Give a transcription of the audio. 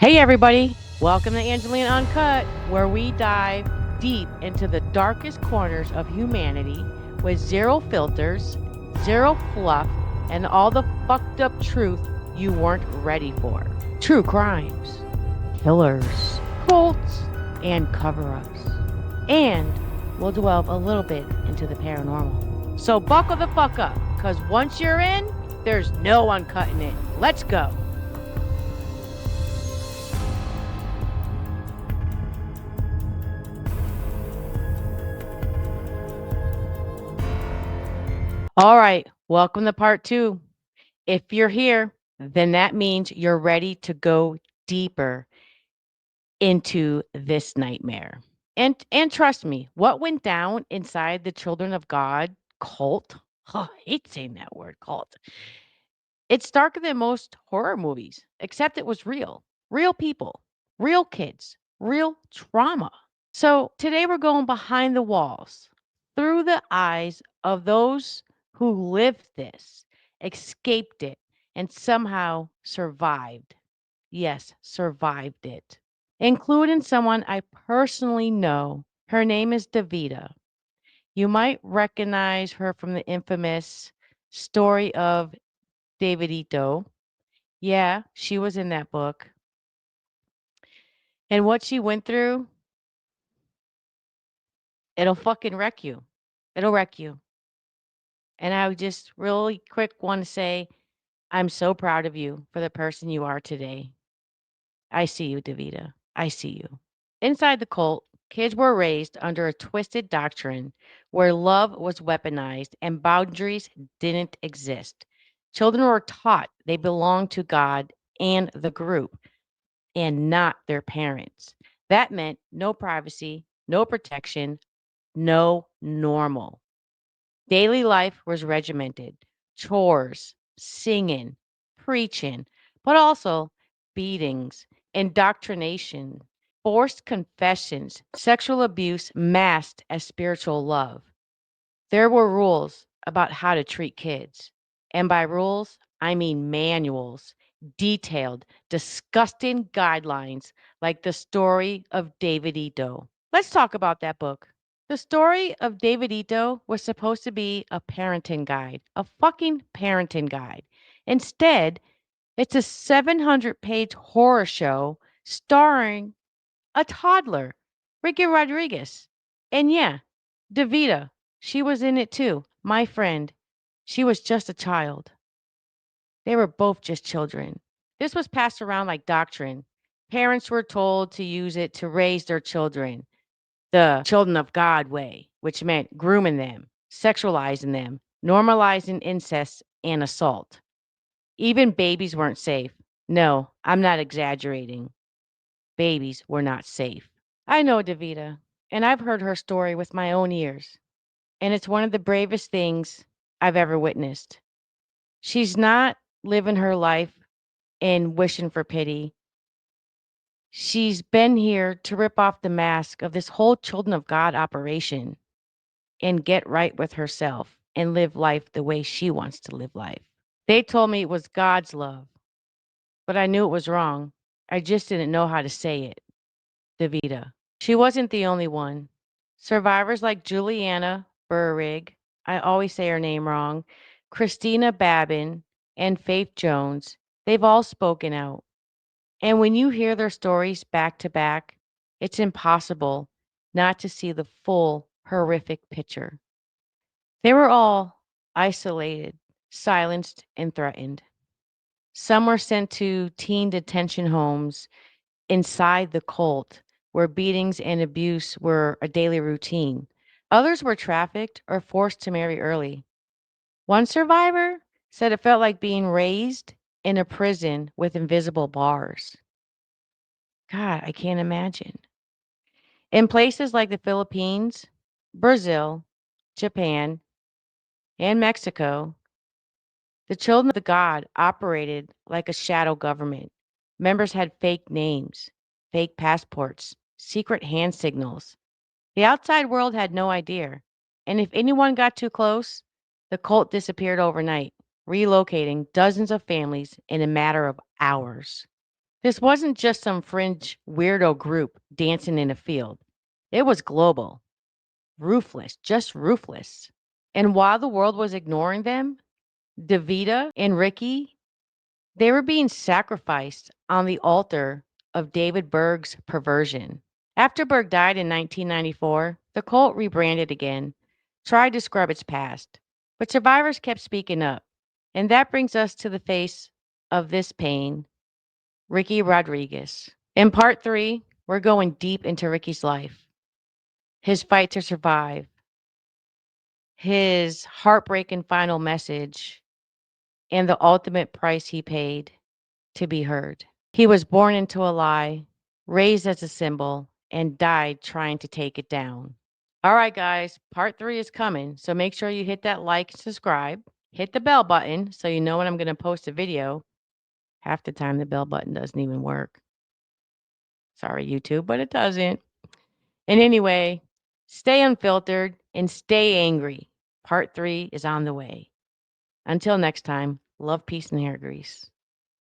Hey, everybody. Welcome to Angelina Uncut, where we dive deep into the darkest corners of humanity with zero filters, zero fluff, and all the fucked up truth you weren't ready for. True crimes, killers, cults, and cover ups. And we'll delve a little bit into the paranormal. So buckle the fuck up, because once you're in, there's no uncutting it. Let's go. All right, welcome to part two. If you're here, then that means you're ready to go deeper into this nightmare. And trust me, what went down inside the Children of God cult? Oh, I hate saying that word cult. It's darker than most horror movies, except it was real. Real people, real kids, real trauma. So today we're going behind the walls, through the eyes of those who lived this, escaped it, and somehow survived. Yes, survived it. Including someone I personally know. Her name is Davida. You might recognize her from the infamous story of Davidito. Yeah, she was in that book. And what she went through, it'll fucking wreck you. It'll wreck you. And I would just really quick want to say, I'm so proud of you for the person you are today. I see you, Davida. I see you. Inside the cult, kids were raised under a twisted doctrine where love was weaponized and boundaries didn't exist. Children were taught they belonged to God and the group and not their parents. That meant no privacy, no protection, no normal. Daily life was regimented, chores, singing, preaching, but also beatings, indoctrination, forced confessions, sexual abuse masked as spiritual love. There were rules about how to treat kids. And by rules, I mean manuals, detailed, disgusting guidelines like the story of David Ito. Let's talk about that book. The story of David Ito was supposed to be a parenting guide, a fucking parenting guide. Instead, it's a 700-page horror show starring a toddler, Ricky Rodriguez. And yeah, Davita, she was in it too. My friend, she was just a child. They were both just children. This was passed around like doctrine. Parents were told to use it to raise their children the children of God way, which meant grooming them, sexualizing them, normalizing incest and assault. Even babies weren't safe. No, I'm not exaggerating. Babies were not safe. I know Davita, and I've heard her story with my own ears, and it's one of the bravest things I've ever witnessed. She's not living her life and wishing for pity. She's been here to rip off the mask of this whole Children of God operation and get right with herself and live life the way she wants to live life. They told me it was God's love, but I knew it was wrong. I just didn't know how to say it. Davita. She wasn't the only one. Survivors like Juliana Burrig, I always say her name wrong, Christina Babin, and Faith Jones, they've all spoken out. And when you hear their stories back to back, it's impossible not to see the full horrific picture. They were all isolated, silenced, and threatened. Some were sent to teen detention homes inside the cult where beatings and abuse were a daily routine. Others were trafficked or forced to marry early. One survivor said it felt like being raised in a prison with invisible bars. God, I can't imagine. In places like the Philippines, Brazil, Japan, and Mexico, the children of the God operated like a shadow government. Members had fake names, fake passports, secret hand signals. The outside world had no idea. And if anyone got too close, the cult disappeared overnight, relocating dozens of families in a matter of hours. This wasn't just some fringe weirdo group dancing in a field. It was global, ruthless, just ruthless. And while the world was ignoring them, Davida and Ricky, they were being sacrificed on the altar of David Berg's Perversion. After Berg died in 1994, the cult rebranded again, tried to scrub its past, but survivors kept speaking up. And that brings us to the face of this pain, Ricky Rodriguez. In part 3, we're going deep into Ricky's life, his fight to survive, his heartbreaking final message, and the ultimate price he paid to be heard. He was born into a lie, raised as a symbol, and died trying to take it down. All right, guys, part 3 is coming. So make sure you hit that like and subscribe. Hit the bell button so you know when I'm going to post a video. Half the time, the bell button doesn't even work. Sorry, YouTube, but it doesn't. And anyway, stay unfiltered and stay angry. Part 3 is on the way. Until next time, love, peace, and hair grease.